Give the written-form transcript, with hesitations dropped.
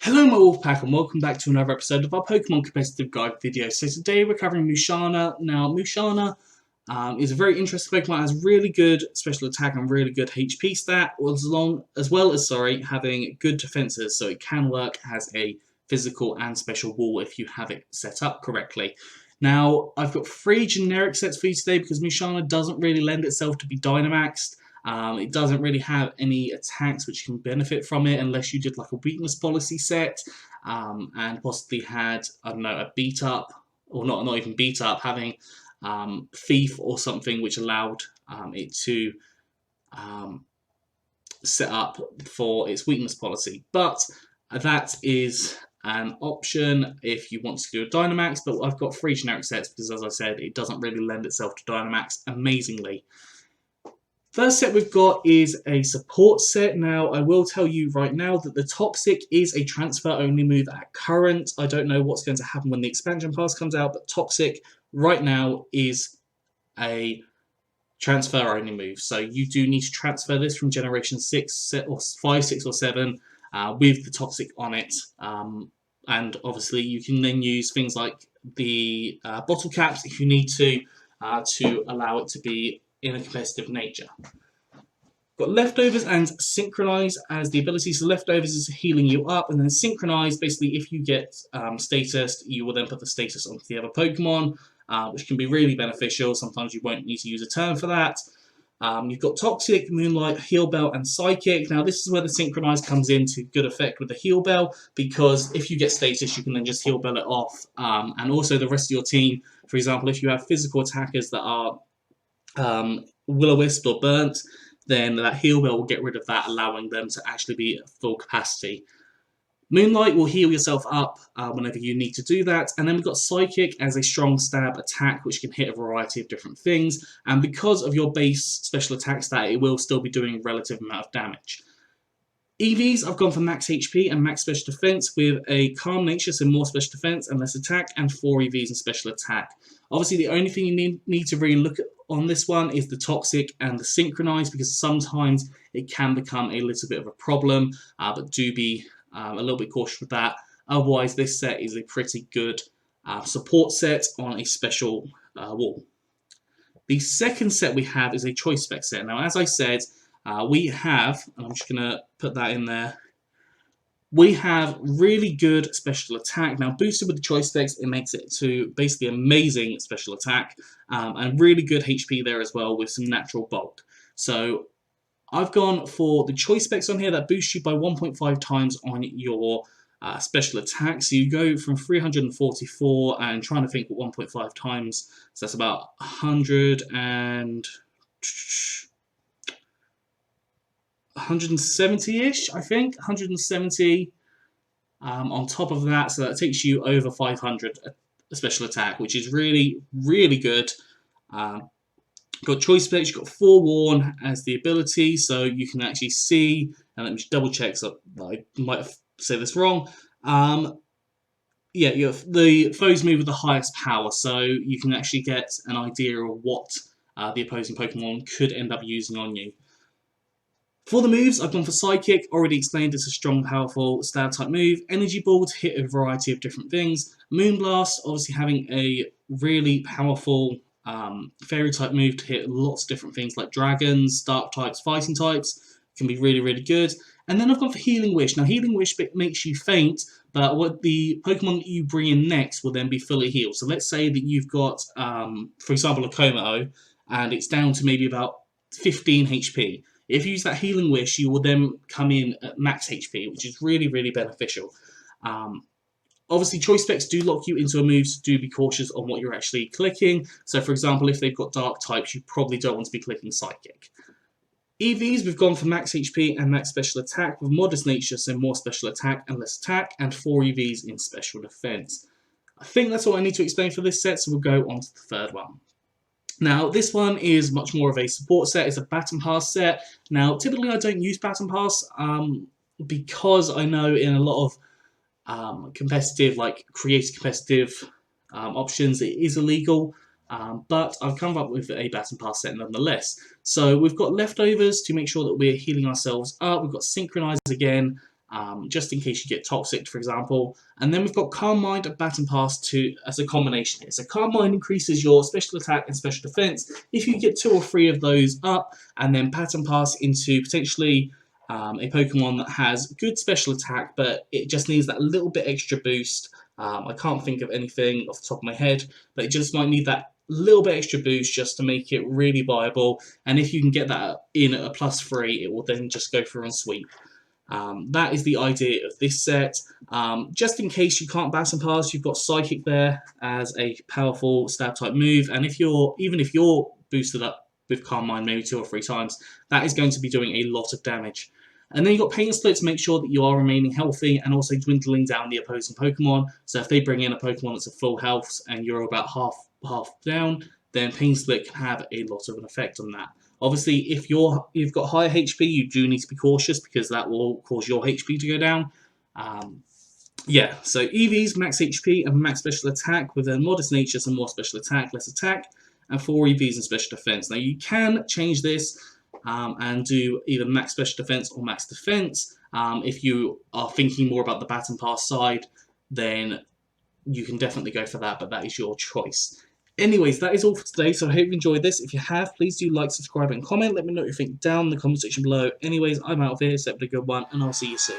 Hello my Wolfpack and welcome back to another episode of our Pokemon Competitive Guide video. So today we're covering Musharna. Now Musharna is a very interesting Pokemon. It has really good special attack and really good HP stat, as well as having good defenses, so it can work as a physical and special wall if you have it set up correctly. Now I've got 3 generic sets for you today because Musharna doesn't really lend itself to be Dynamaxed. It doesn't really have any attacks which can benefit from it unless you did like a weakness policy set and possibly had, I don't know, a beat up, or not even beat up, having Thief or something which allowed it to set up for its weakness policy. But that is an option if you want to do a Dynamax, but I've got 3 generic sets because, as I said, it doesn't really lend itself to Dynamax amazingly. First set we've got is a support set. Now, I will tell you right now that the Toxic is a transfer-only move at current. I don't know what's going to happen when the expansion pass comes out, but Toxic right now is a transfer-only move. So you do need to transfer this from Generation 6, or 5, 6, or 7 with the Toxic on it. And obviously you can then use things like the bottle caps if you need to allow it to be in a competitive nature. Got Leftovers and Synchronize as the ability. So Leftovers is healing you up, and then Synchronize, basically if you get status, you will then put the status onto the other Pokemon, which can be really beneficial. Sometimes you won't need to use a turn for that. You've got Toxic, Moonlight, Heal Bell, and Psychic. Now this is where the Synchronize comes into good effect with the Heal Bell, because if you get status, you can then just Heal Bell it off. And also the rest of your team, for example, if you have physical attackers that are Will-O-Wisp or Burnt, then that Heal Bell will get rid of that, allowing them to actually be at full capacity. Moonlight will heal yourself up whenever you need to do that. And then we've got Psychic as a strong stab attack, which can hit a variety of different things. And because of your base special attack stat, it will still be doing a relative amount of damage. EVs, I've gone for max HP and max special defense with a calm nature, so more special defense and less attack, and 4 EVs and special attack. Obviously, the only thing you need to really look at on this one is the Toxic and the Synchronize, because sometimes it can become a little bit of a problem, but do be a little bit cautious with that. Otherwise, this set is a pretty good support set on a special wall. The second set we have is a choice spec set. Now, as I said, we have, and I'm just going to put that in there, we have really good special attack. Now, boosted with the choice specs, it makes it to basically amazing special attack, and really good HP there as well with some natural bulk. So I've gone for the choice specs on here that boost you by 1.5 times on your special attack. So you go from 344 and trying to think what 1.5 times, so that's about 170-ish, I think, 170 on top of that, so that takes you over 500 special attack, which is really, really good. Got choice specs, you've got Forewarn as the ability, so you can actually see, and let me double check, so I might have said this wrong. Yeah, you have the foes move with the highest power, so you can actually get an idea of what the opposing Pokemon could end up using on you. For the moves, I've gone for Psychic, already explained it's a strong, powerful stab type move. Energy Ball to hit a variety of different things. Moonblast, obviously having a really powerful fairy type move to hit lots of different things like dragons, dark types, fighting types. Can be really, really good. And then I've gone for Healing Wish. Now, Healing Wish makes you faint, but what the Pokemon that you bring in next will then be fully healed. So let's say that you've got, for example, a Komao, and it's down to maybe about 15 HP. If you use that Healing Wish, you will then come in at max HP, which is really, really beneficial. Obviously, choice specs do lock you into a move, so do be cautious on what you're actually clicking. So, for example, if they've got dark types, you probably don't want to be clicking Psychic. EVs, we've gone for max HP and max special attack with modest nature, so more special attack and less attack, and 4 EVs in special defense. I think that's all I need to explain for this set, so we'll go on to the third one. Now, this one is much more of a support set. It's a Baton Pass set. Now, typically I don't use Baton Pass because I know in a lot of competitive, like creative competitive options, it is illegal. But I've come up with a Baton Pass set nonetheless. So we've got Leftovers to make sure that we're healing ourselves up. We've got Synchronize again. just in case you get toxic, for example. And then we've got Calm Mind and Baton Pass as a combination here. So Calm Mind increases your special attack and special defense if you get 2 or 3 of those up, and then Baton Pass into potentially a Pokemon that has good special attack, but it just needs that little bit extra boost. I can't think of anything off the top of my head, but it just might need that little bit extra boost just to make it really viable. And if you can get that in at a +3, it will then just go through and sweep. That is the idea of this set. Just in case you can't Baton Pass, you've got Psychic there as a powerful stab type move, and even if you're boosted up with Calm Mind maybe 2 or 3 times, that is going to be doing a lot of damage. And then you've got Pain Split to make sure that you are remaining healthy and also dwindling down the opposing Pokemon. So if they bring in a Pokemon that's at full health and you're about half down, then Pain Split can have a lot of an effect on that. Obviously, if you've got higher HP, you do need to be cautious because that will cause your HP to go down. Yeah, so EVs, max HP and max special attack with a modest nature, some more special attack, less attack, and 4 EVs and special defense. Now you can change this and do either max special defense or max defense. If you are thinking more about the Baton Pass side, then you can definitely go for that, but that is your choice. Anyways, that is all for today, so I hope you enjoyed this. If you have, please do like, subscribe, and comment. Let me know what you think down in the comment section below. Anyways, I'm out of here, so have a good one, and I'll see you soon.